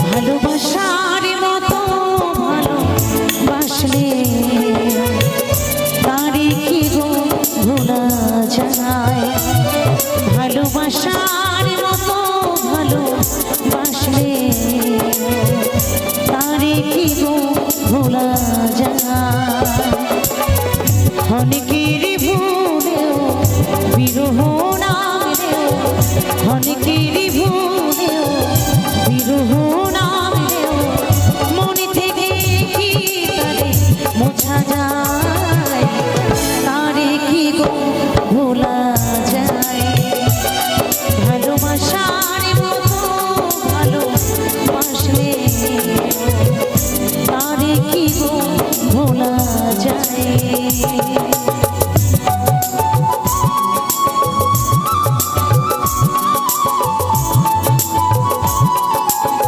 ভালোবাসার মতো ভালোবাসলে তারে কি গো ভোলা যায়। ভালোবাসার মতো ভালোবাসলে তারে কি গো ভোলা যায়। অনেকের ভুলেও বিরহ নামেও, অনেকের ভুলেও বিরহ নামেও মনে থেকে কি তারে মোছা যায়। তারে কি গো ভোলা যায়। ভালোবাসার মতো ভালোবাসলে